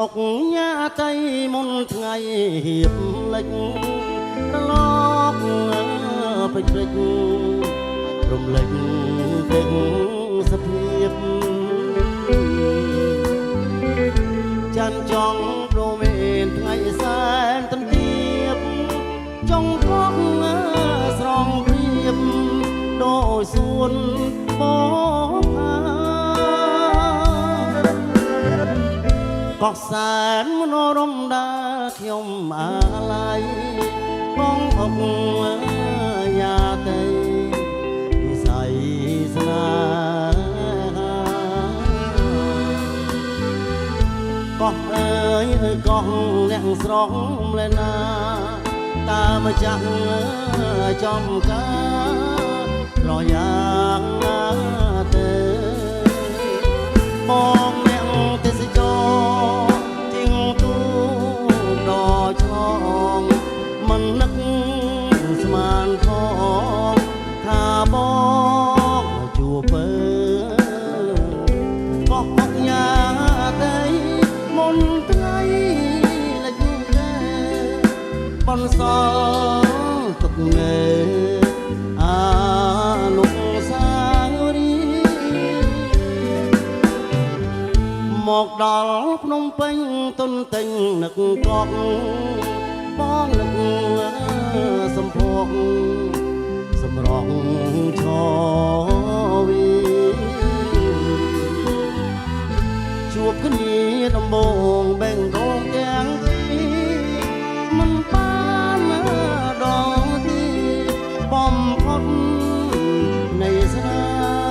កញ៉ាใจមុនថ្ងៃហៀបលិចរលកពេជ្រពេជ្ររំលេចពេកសភាពចាន់ចង់ព្រមេនថ្ងៃសែនទន្ទាបចង់កក់ស្រងព្រៀបដោយសួនបងកក់សែនមនោរម្យដែលខ្ញុំអាឡ័យបងអុកយ៉ាទេនិស័យស្នេហាកក់អើយកក់អ្នកស្រងលែណាតើមកចាក់ចំការប្រយ៉ាងទេបងអ្នកទេសចរជាងទូដល់ឆ្លងមិននឹកស្មានផងថាបងជួបពើបោះអុកញ៉ាទេមុនថ្ងៃលិចទេបនសល់ទឹកងើអានុស្សាវរីយ៍មកដល់ភ្នំពេញទុនទិញនឹកកក់បងនឹកសំភកសម្រងឈវីជួបគ្នាដំបងបែងដងទាំងពីរមិនបានដល់ទីបំផុតនៃស្នេហ៍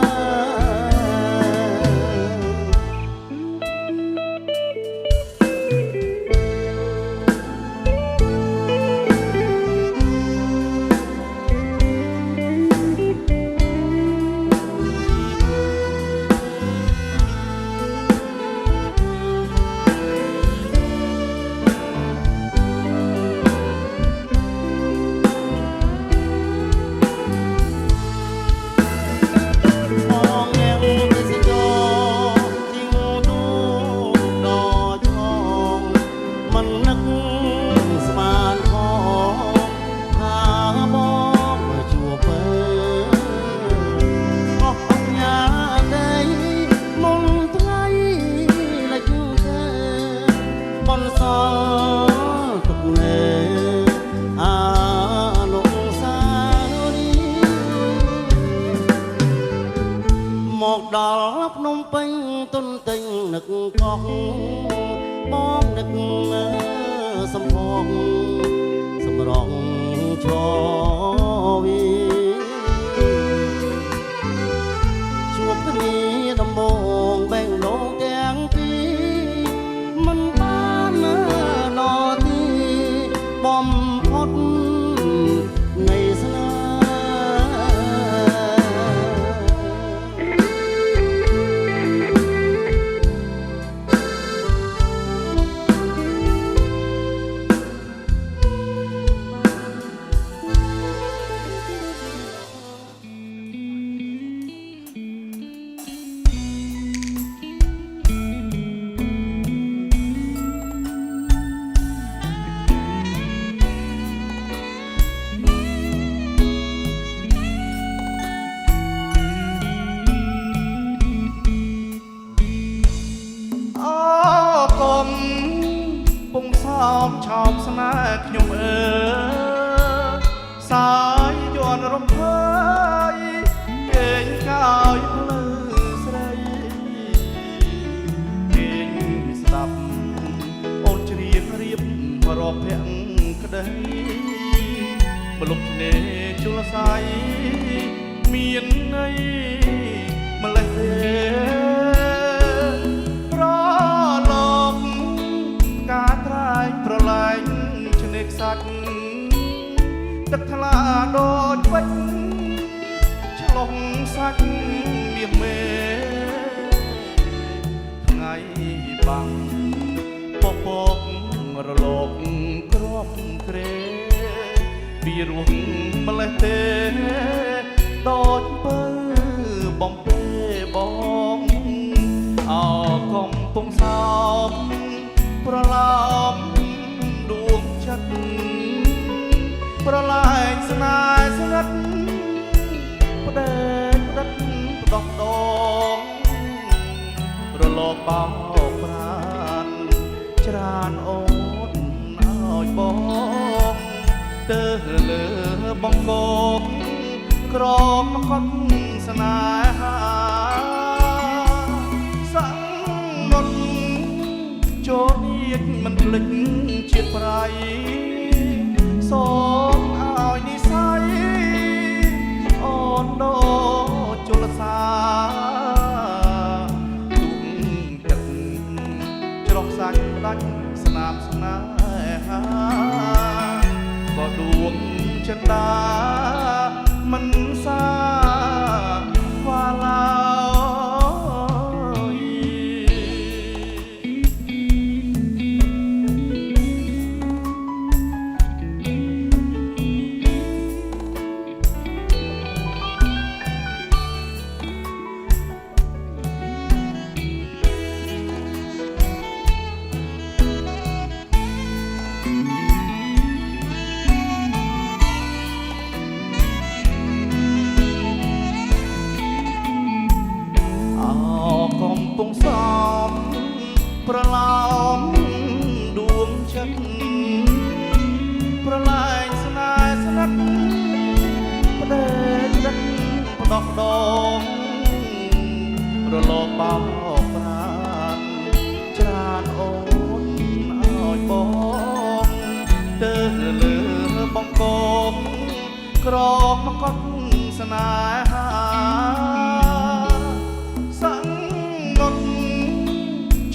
មកដល់ភ្នំពេញទុនទិញនឹកកក់បងនឹកសំភកសម្រងឈវីជួបគ្នាដំបងបែងដងទាំងពីរមិនបានដល់ទីបំផុតនៃស្នេហ៍ឆោមស្នេហ៍ខ្ញុំសាយយន់រំភើយគេងកាយភ្លឺស្រីគេងស្ដាប់អូនច្រៀងរៀបរកភក្តីមលុបភ្នែកជលស័យមានន័យម្លេះទេប្រឡាញ់ឆ្នេរខ្សាច់ទឹកថ្លាដូចពេជ្រឆ្លងសាច់មាសមេថ្ងៃបាំងពពករលកគ្រាប់ក្រេពីរោះម្លេះទេដូចពើបំពេបងអកំពុងសោក ប្រឡំដួងចិត្តប្រឡាយស្នេហ៍ស្និទ្ធផ្ដេកផ្ដិតផ្ដោះដងរលកបោកប្រានច្រានអូនឲ្យបងទៅលើបងកងក្រមកត់ស្នេហាសង្មុតចូលនេះមិនភ្លេចជាតិប្រៃសូមឲ្យនិស័យអូនដូជលសាទុំចិត្តច្រោះសាច់ដាច់ស្នាមស្នេហាក៏ដួងចិន្តាមិនសាវ៉ាឡើយប្រឡំដួងចិត្តប្រឡាយស្នេហ៍ស្និទ្ធផ្ដេកផ្ដិតផ្ដោះដងរលកបោកប្រានច្រានអូនឲ្យបងទៅលើបងកងក្រមកត់ស្នេហា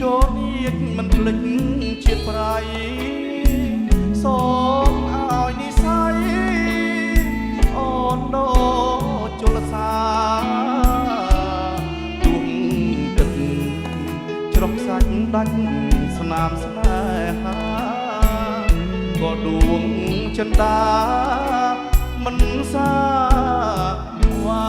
ចូលនេះមិនភ្លេចជាតិប្រៃសូមឲ្យនិស័យអូនដូជលសាទុំទឹកច្រោះសាច់ដាច់ស្នាមស្នេហាក៏ដួងចិន្តាមិនសាវ៉ា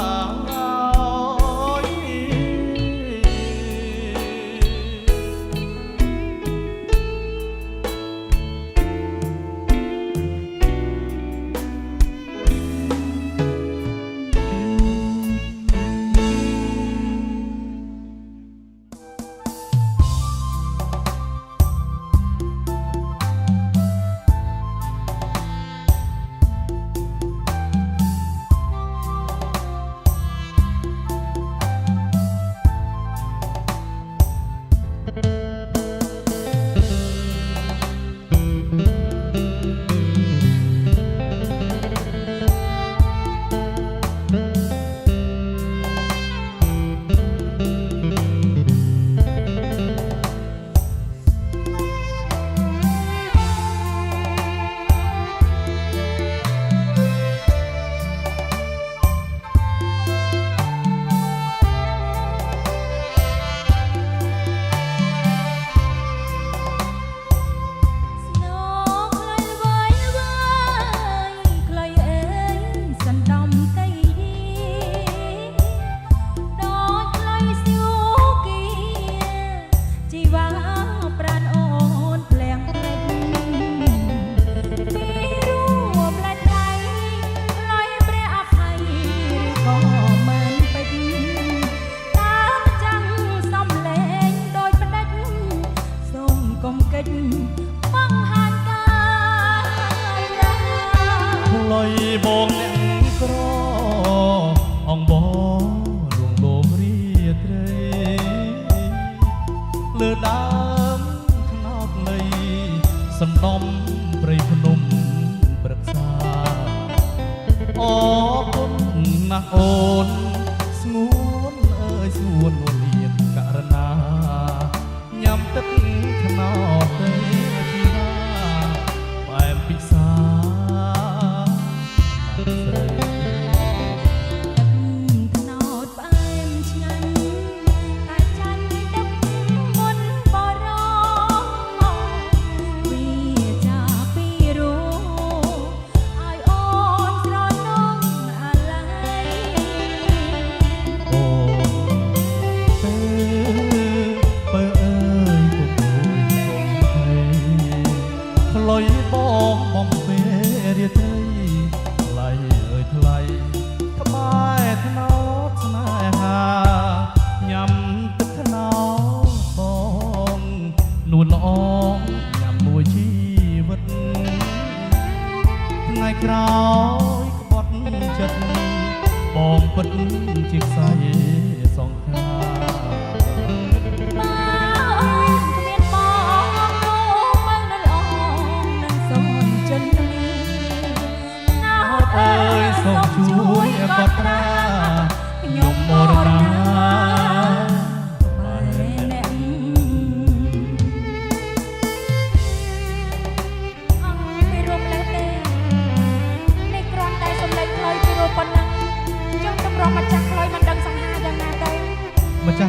បងអ្នកក្រអងបងលួងលោមរាត្រីលើដើមខ្នោតលៃសំដំ ព្រៃភ្នំព្រឹក្សាអរគុណណាស់អូនស្ងួនអើយស្ងួនវលៀនករណាញ៉ាំទឹកខ្នោតទេពីណាបែបពិសាស្រី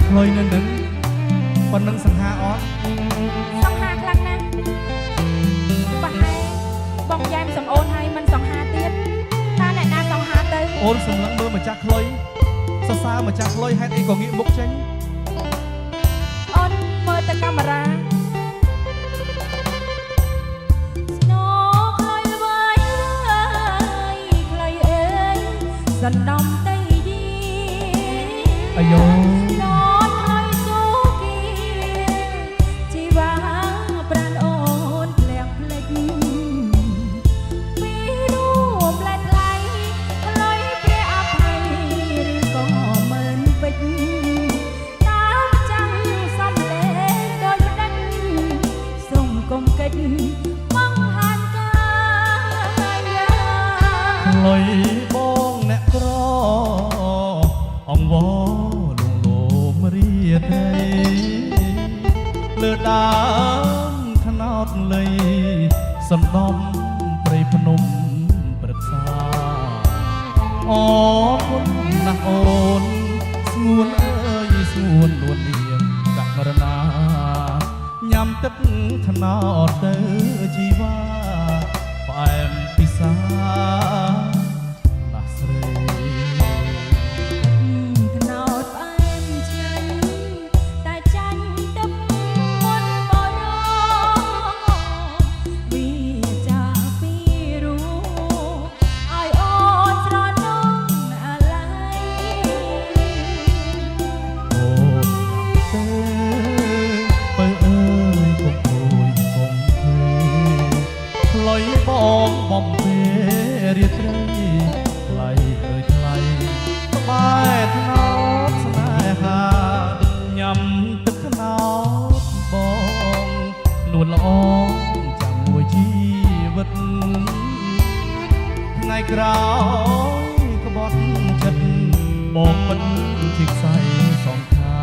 ក្លុយនៅនឹងប៉ុណ្ណឹងសង្ហាអត់សង្ហាខ្លាំងណាស់ប្រហែលបងយ៉ែមសំអូនហើយមិនសង្ហាទៀតតើអ្នកណាសង្ហាទៅអូនសម្លឹងមើលម្ចាស់ក្លុយសរសើរម្ចាស់ក្លុយហេតុអីក៏ងាកមុខចេញអូនមើលទៅកាមេរ៉ាស្នោក្លុយល្បីក្លុយអើយសណ្ដំទៅយីអាយ៉ូលុយបងអ្នកក្រអង្វរលងលោមរៀត្រីលើដើមថ្នោតលៃសណ្ដំព្រៃភ្នំព្រឹក្សាអរគុណណាស់អូនស្ងួនអើយស្ងួននួននាងកករណាញ៉ាំទឹកថ្នោតទៅជីវ៉ាផ្អែមពិសាបងបំពេរាត្រីថ្លៃអើយថ្លៃក្បែរថ្នោតស្នេហាញ៉ាំទឹកថ្នោតបងនួនល្អចាំមួយជីវិតថ្ងៃក្រោយក្បត់ចិត្តបងមិនជាខ្សែសងខា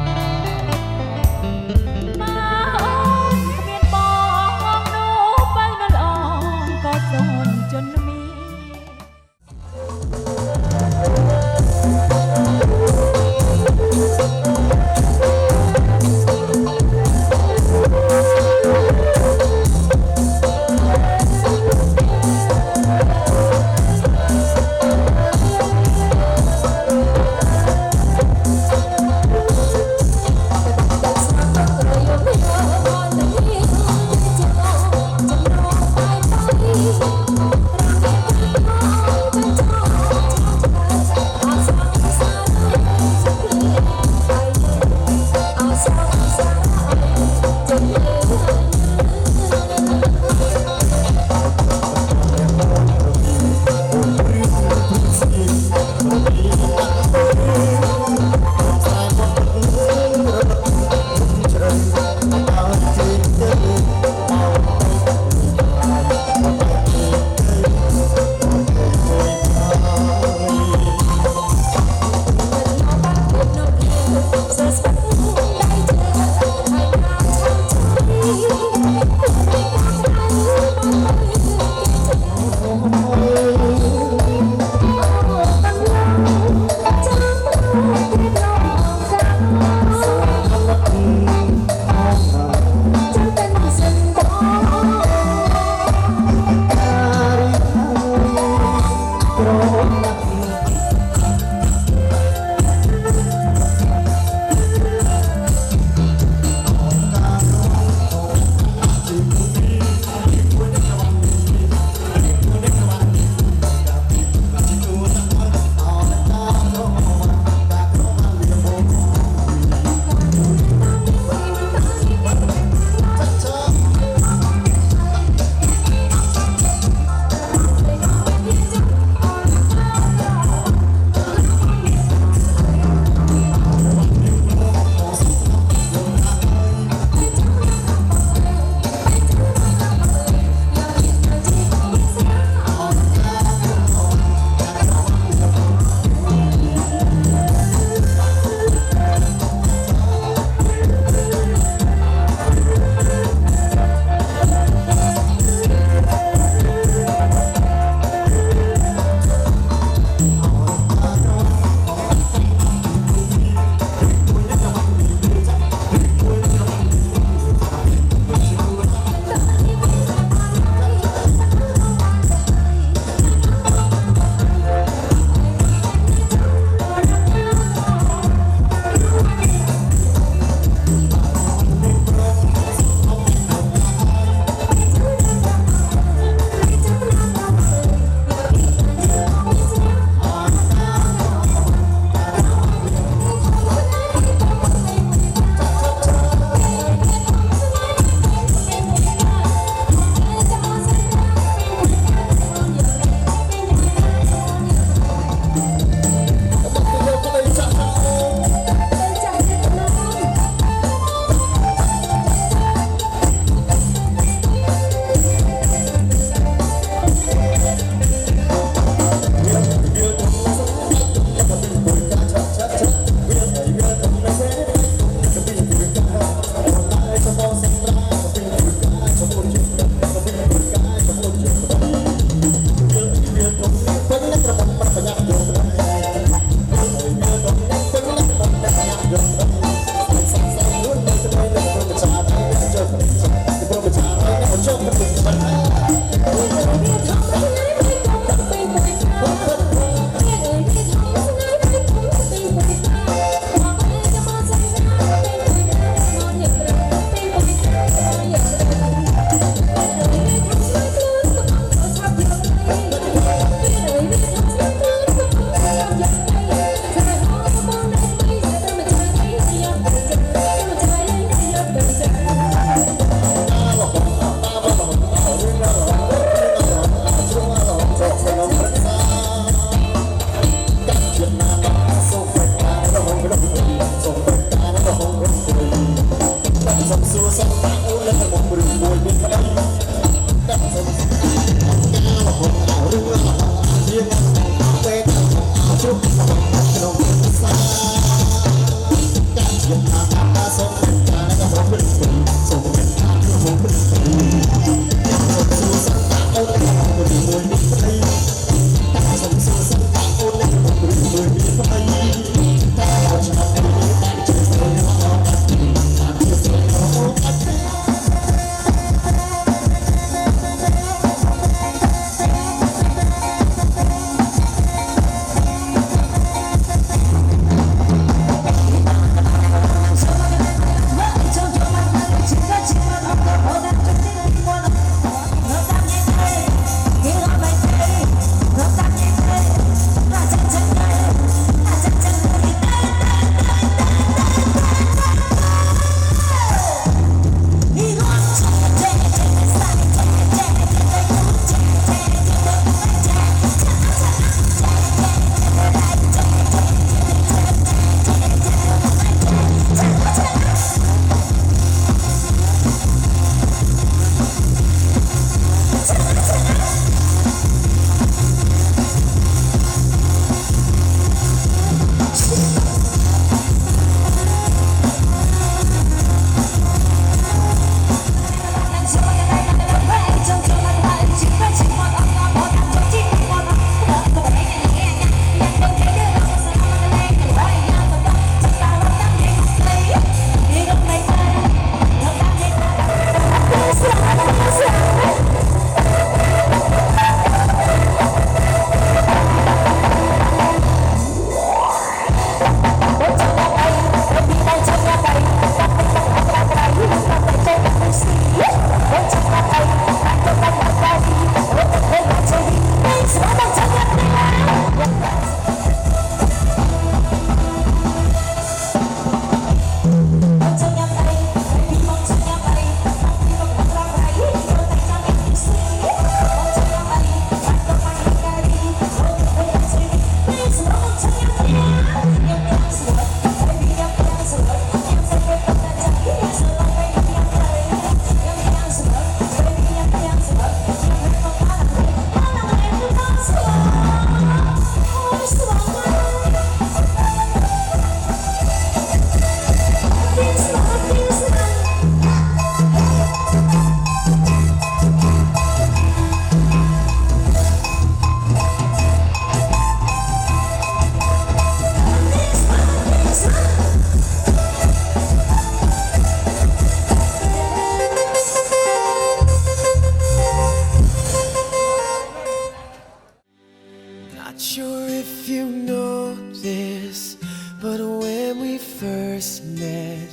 Not sure if you know this, but when we first met,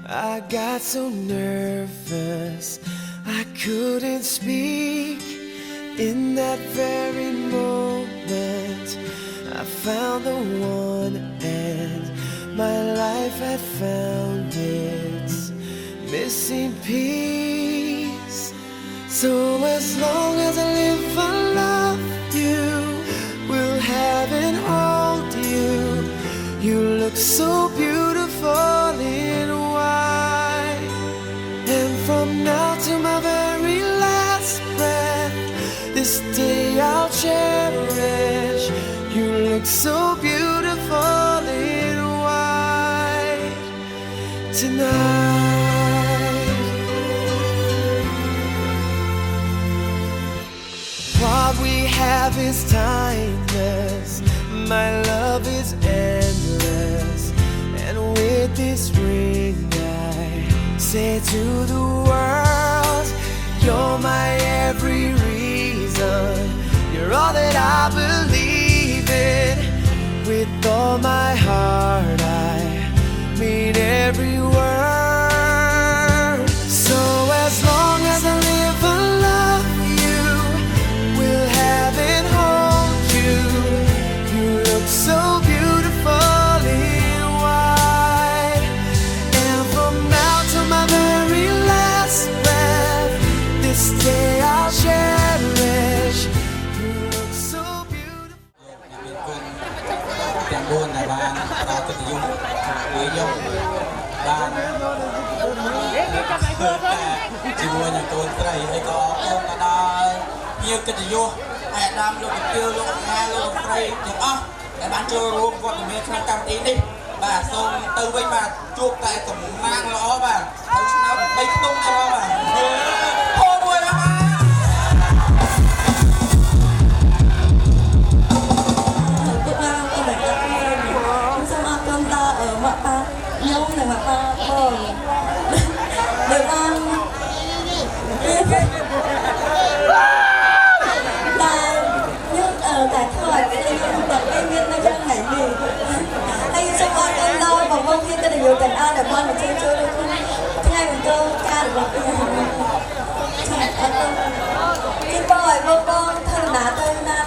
I got so nervous I couldn't speak. In that very moment, I found the one, and my life had found its missing piece. So as long as I live, I love you. Will have and hold you. You look so beautiful in white. And from now to my very last breath, this day I'll cherish. You look so beautiful in white tonight. What we have is timeless. My love is endless. And with this ring I say to the world, you're my every reason. You're all that I believe in. With all my heart I mean every word. So as long as I live, I love you. Will have and hold you. You look so beautiful in white. And from now to my very last breath, this day I'll cherish. You look so beautiful. ទាំង4ដែលបានផ្ដល់កិត្តិយសជួយយកបាន ជាមួយនឹងកូនស្រីហើយក៏កូនក៏ដល់ជាកិត្តិយសអាដាមលោកវិទ្យាលោកអង្ហាលោកស្រីទាំងអស់ដែលបានចូលរួមវត្តមានក្នុងកម្មវិធីនេះបាទសូមទៅវិញបាទជួបតែកំណាងល្អបាទហើយឆ្នាំ3ខ្ទង់ដែរបាទអូមួយណាnhung này mà ba bồn được ăn là nhưng ở tại thôi nhưng tập cái viên nó chân này gì hay sao con em đâu mà không khi cái này nhiều cần ăn để con mà chơi chơi được không ngay mình câu ca được không cái bòi vô con thơ ná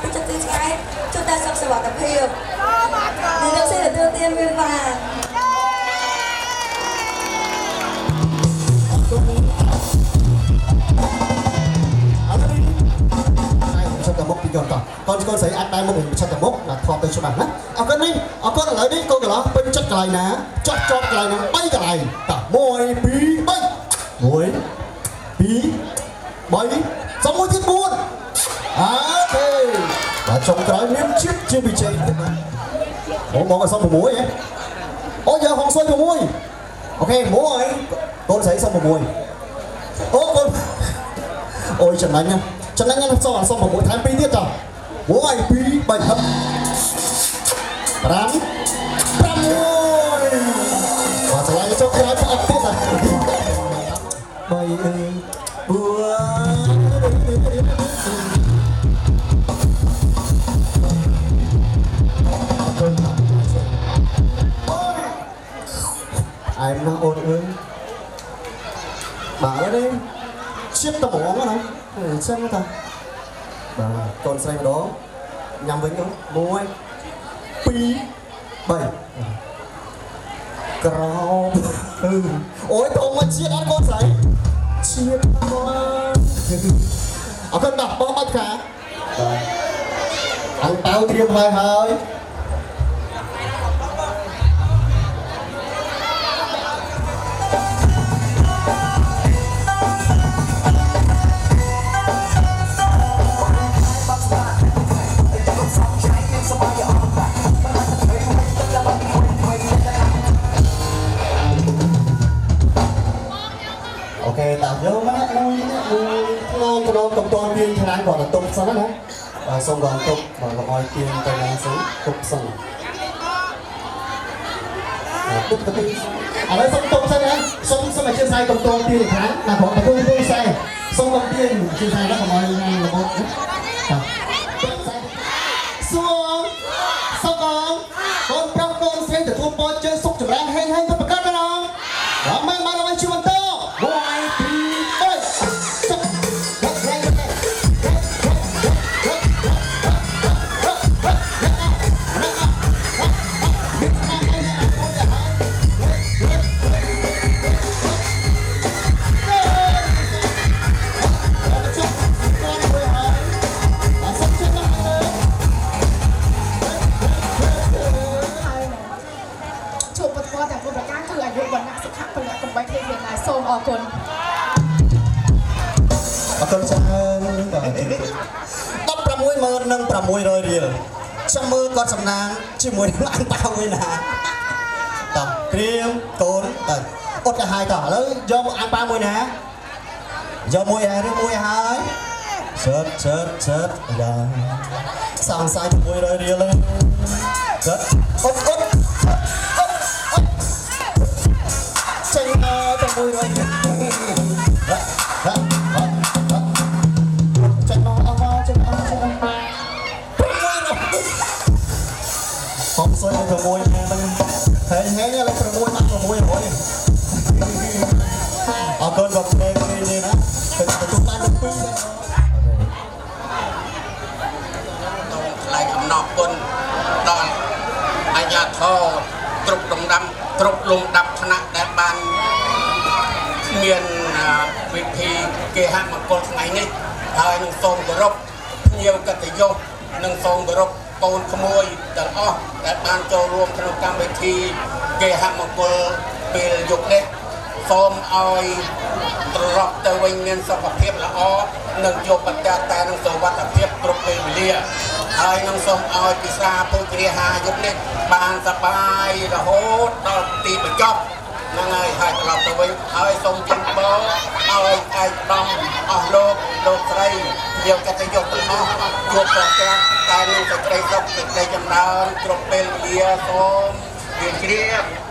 cái chất tư trái chúng ta sắp sửa vào tập hiệp thì nó sẽ là đưa tiên viên vàng con sẽ ăn đây một mình chắc là mốc là thọ từ cho bạn đấy. Con đi, con lại đi con cái đó bên chất cái này nè, chọn cái này nè, bay cái này, cả môi bí bay, môi bí bay, xong môi thiết buồn. Ok, và trong cái miếng chip chưa bị chảy. Ủa mong là xong một muối ấy. Ôi giờ hồng xoay một muối. Ok muối, con sẽ xong một muối. Ô con, ôi Trần Anh nha. Trần Anh xong là xong một buổi tháng pi tiết rồi. Bố ai pi 7 hấp 5 ôi và trở lại cho cái áo tiết rồi. 7 bữa em nó ôn ơi bà ở đây chiếc tao bỏ nó này xem nó ta bà con xem đó nhằm với nhau môi pi 7 cào ôi tôi mà chiếc ăn con sấy chiếc con ở con đập bom bắt cả ăn tao thiêm vài hơi tạo dấu mắt non cầm toàn viên thằng anh gọi là tục sao đó và xong còn tục và gọi tiền tay đang xuống tục xong tục cái gì ở đây xong tục sao đấy xong sao mà trên sai cầm toàn tiền thằng là họ phải tôi sai xong cầm tiền trên sai đó còn gọi là một xuống xong con con xem để thua bò chơi xúc chụp đang hay hay thôi mà cắt đó không đó may mắn là chưa bằng to con sao đắp ra mũi mơ nâng ra mũi rồi đi trong mơ con sầm nang chỉ mũi ăn bao mũi nà tập krem cồn ốt cả hai tỏ đó do ăn bao mũi nà do mũi hai đứa mũi hai sớt giờ sang sai mũi rồi đi lên ốt tranh trong mũi rồi không xoay rồi môi thấy nghe lại rồi môi mắt rồi môi rồi ở cơn vật nghe như đó chúng ta được quy lại cầm nọ quân đòn anh nhà thò trục đồng đâm trục lùng đập nặng đẹp bàn miền vị thì kê hạng một con ngày này hai nông sông của rốc nhiều cả thể vô nông sông của rốc conขโมยแต่อ้อแต่บ้านโจรวมขนมกรรมวิธีเกหัมมงคลเปลยุกเล็ก សូមឲ្យត្រឡប់ទៅវិញមានសុខភាពល្អនិងជួបប្រទះតែនឹងសុវត្ថិភាពគ្រប់ពេលវេលាហើយនឹងសូមឲ្យពិសាពុជ្រាហាយុទ្ធនេះបានសប្បាយរហូតដល់ទីបញ្ចប់ហ្នឹងហើយត្រឡប់ទៅវិញហើយសូមជូនពរឲ្យឯកឧត្តមអស់លោកស្រីយកកិត្តិយសទាំងអស់ជួបប្រទះតែនឹងសេចក្តីសុខសេចក្តីចម្រើនគ្រប់ពេលវេលាសូមរៀបជ្រាប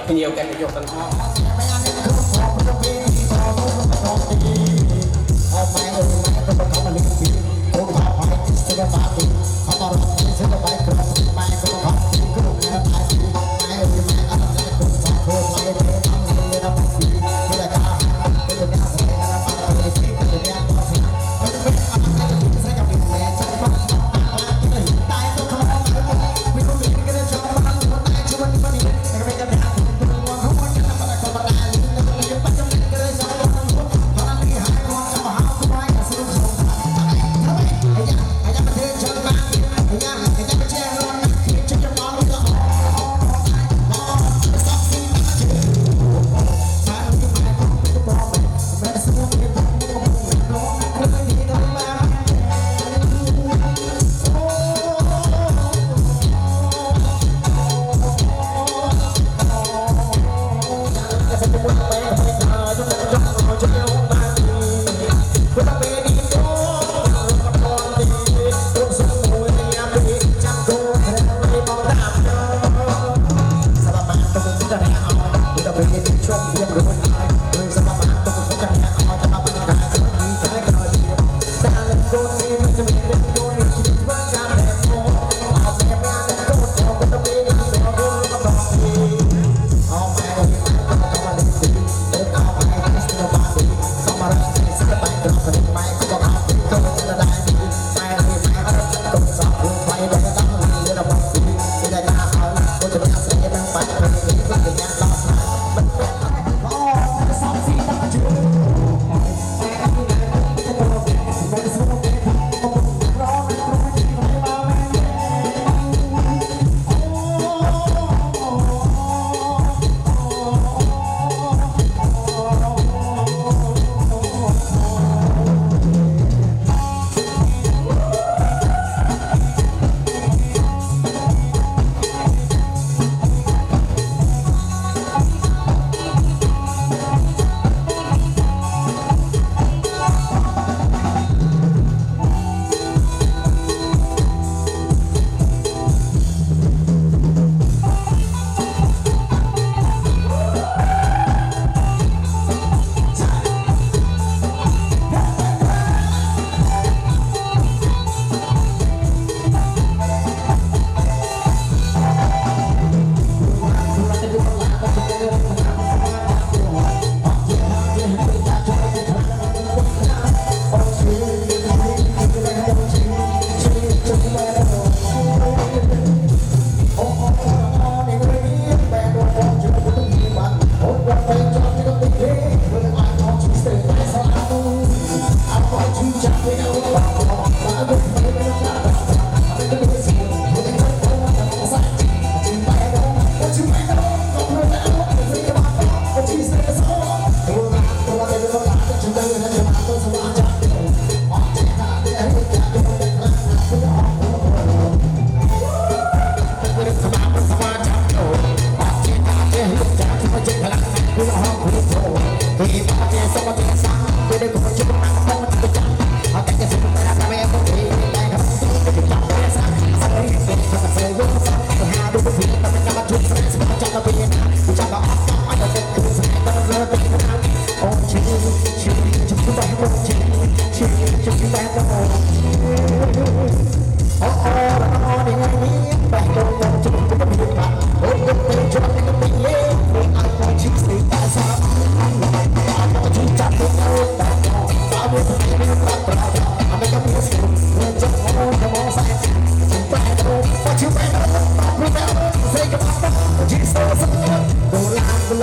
ភ្ញៀវកិត្តិយសទាំងអស់ Hãy subscribe cho kênh Ghiền Mì Gõ để không bỏ lỡ những video hấp dẫn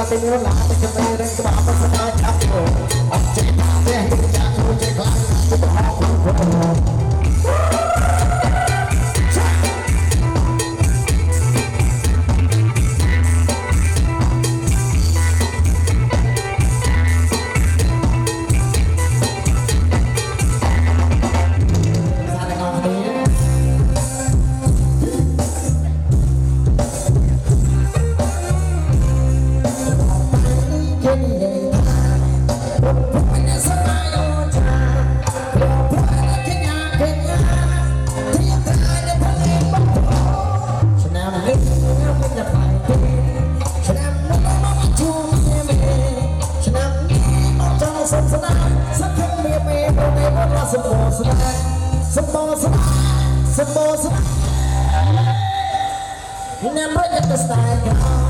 la tengo la que me den que va a pasar a campo You never get the style.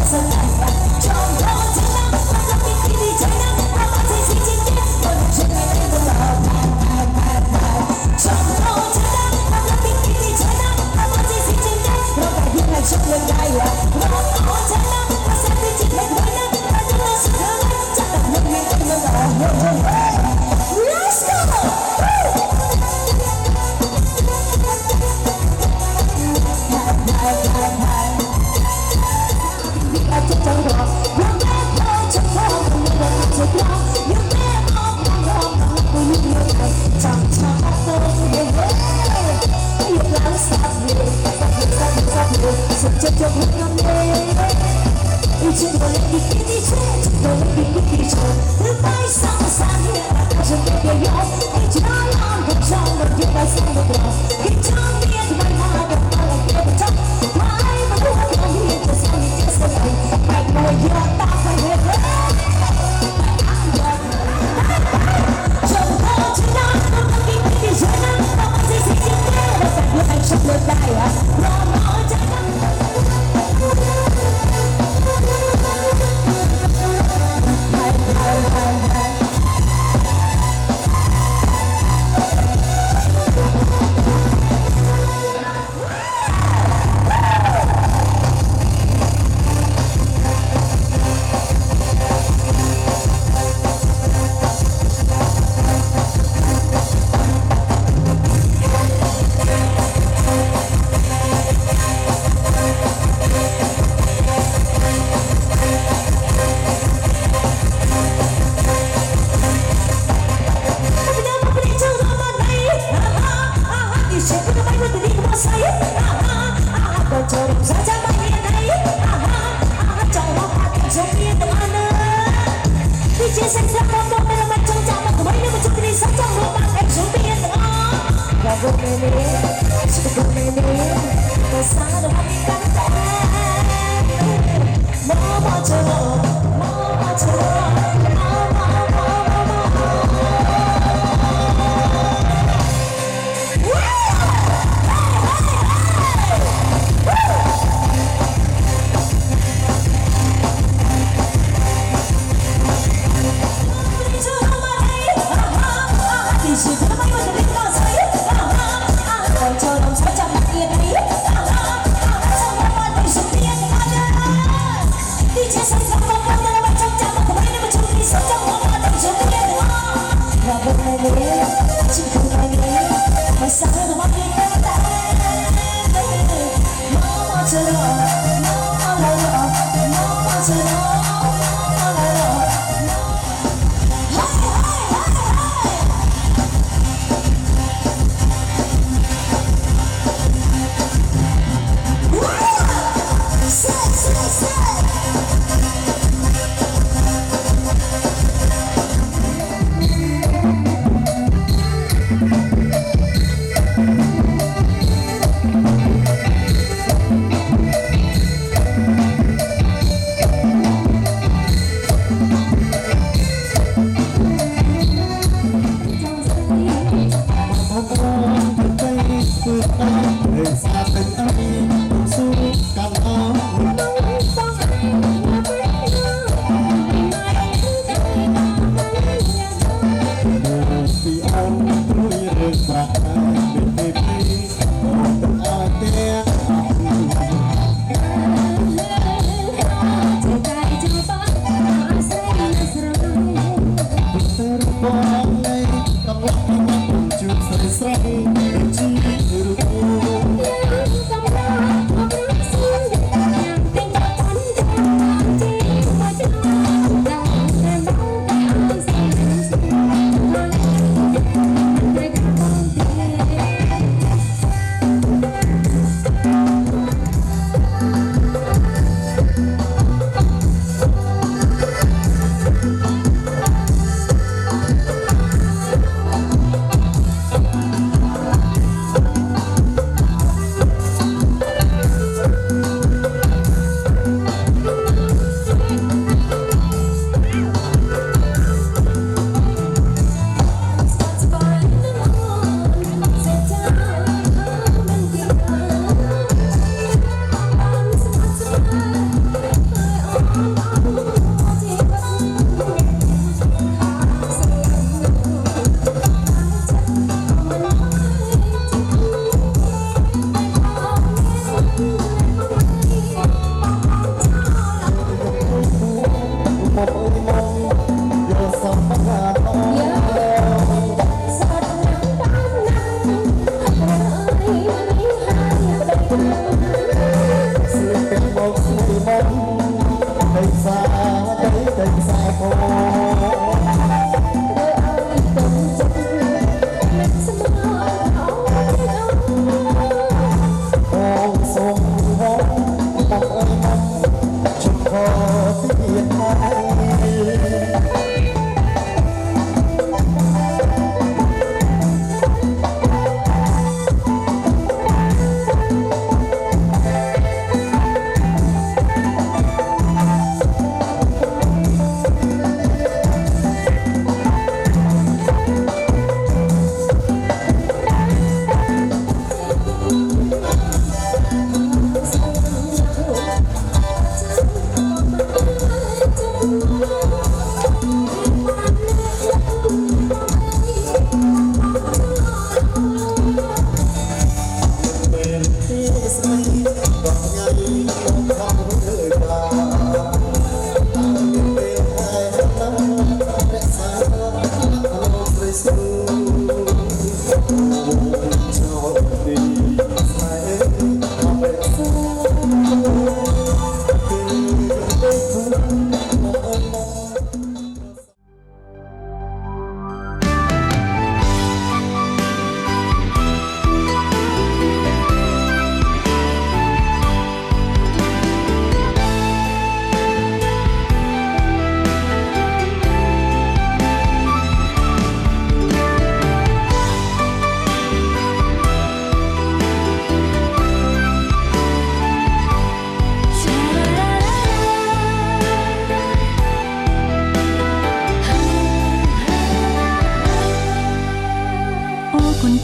Hãy subscribe cho kênh Ghiền Mì Gõ để không bỏ lỡ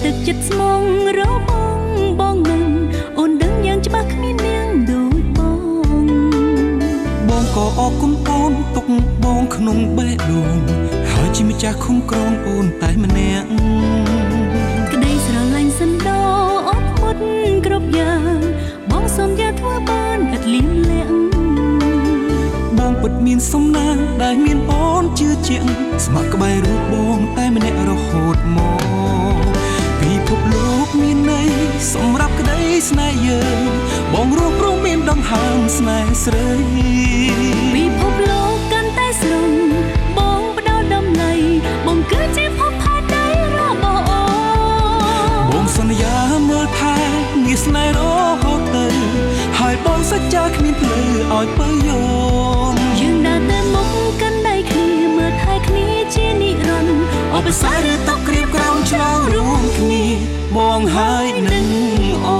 ទឹកចិត្តស្មងរបងនឹងអូនដឹងយ៉ាងច្បាស់គ្មាននាងដូចបងក៏អរគុណអូនទុកបងក្នុងបេះដូងហើយជាម្ចាស់คุ้មក្រងអូនតែម្នាក់ក្តីស្រឡាញ់សណ្ដោអត់មុតគ្រប់យ៉ាងបងសូមយកធ្វើបានឥតលៀមលាក់បងពិតមានសំណាងដែលមានអូនជឿជាក់ស្ម័គ្រក្បែររូបបងតែម្នាក់រហូតមកពិភពលោកមានន័យសម្រាប់ក្តីស្នេហ៍យើងបងរួមព្រមមានដង្ហើមស្នេហ៍ស្រីពិភពលោកកាន់តែស្រងបងផ្ដល់តម្លៃបងគឺជាភពផាដៃរបស់អូនបងសន្យាមើលថែងារស្នេហ៍រហូតទៅហើយបងសច្ចាគ្មានភ្លឺឲ្យពើយំយើងដើរទៅមុខកាន់ដៃគ្នាមើលថែគ្នាជានិរន្តរ៍ឧបសគ្គឬទុក្ខក្រៀបក្រំឆ្លងរួមគ្នាបងហើយនឹងអូ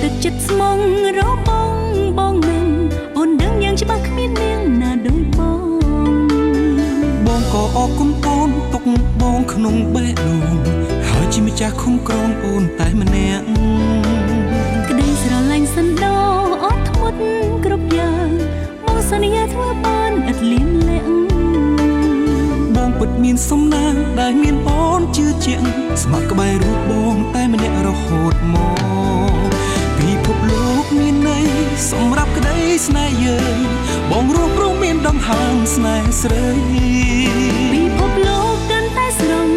ទឹកចិត្តស្មងរបងនឹងអូនដឹងយ៉ាងច្បាស់គ្មាននាងណាដូចបងក៏អរគុណអូនទុកបងក្នុងបេះដូងហើយជាម្ចាស់คุ้មក្រងអូនតែម្នាក់ក្តីស្រឡាញ់សណ្ដោអត់ធ្មត់គ្រប់យ៉ាងមកសន្យាធ្វើបានឥតលៀមលាក់បងពិតមានសំណាងដែលមានអូនជឿជាក់ស្ម័គ្រក្បែររូបបងតែម្នាក់រហូតមកពិភពលោកមានន័យសម្រាប់ក្តីស្នេហ៍យើងបងរួមព្រមមានដង្ហើមស្នេហ៍ស្រីពិភពលោកកាន់តែស្រង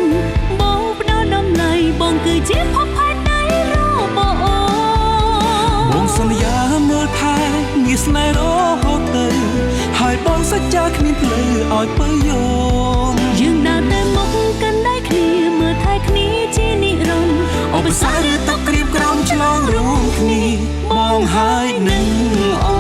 បងផ្ដល់តម្លៃបងគឺជាភពផាដៃរបស់អូនបងសន្យាមើលថែងារស្នេហ៍រហូតទៅហើយបងសច្ចាគ្មានភ្លឺឲ្យពើយំយើងដើរទៅមុខកាន់ដៃគ្នាមើលថែគ្នាជានិរន្តរ៍ឧបសគ្គឬទុក្ខក្រៀបក្រំឆ្លងរួមគ្នាបងហើយនឹងអូ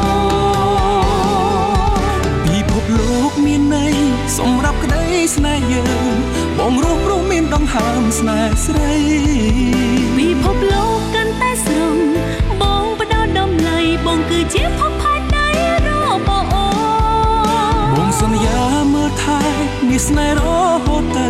ពិភពលោកមានន័យសម្រាប់ក្តីស្នេហ៍យើងបងរួមព្រមមានដង្ហើមស្នេហ៍ស្រីពិភពលោកកាន់តែស្រងបងផ្ដល់តម្លៃបងគឺជាភពផាដៃរបស់អូនបងសន្យាមើលថែងារស្នេហ៍រហូតទៅ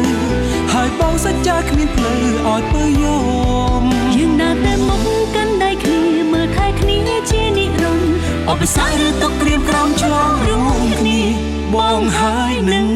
ហើយបងសច្ចាគ្មានភ្លឺឲ្យពើយំយើងដើរទៅមុខកាន់ដៃគ្នាមើលថែគ្នាជានិរន្តរ៍ឧបសគ្គឬទុក្ខក្រៀមក្រំឆ្លងរួមគ្នាបងហើយនឹង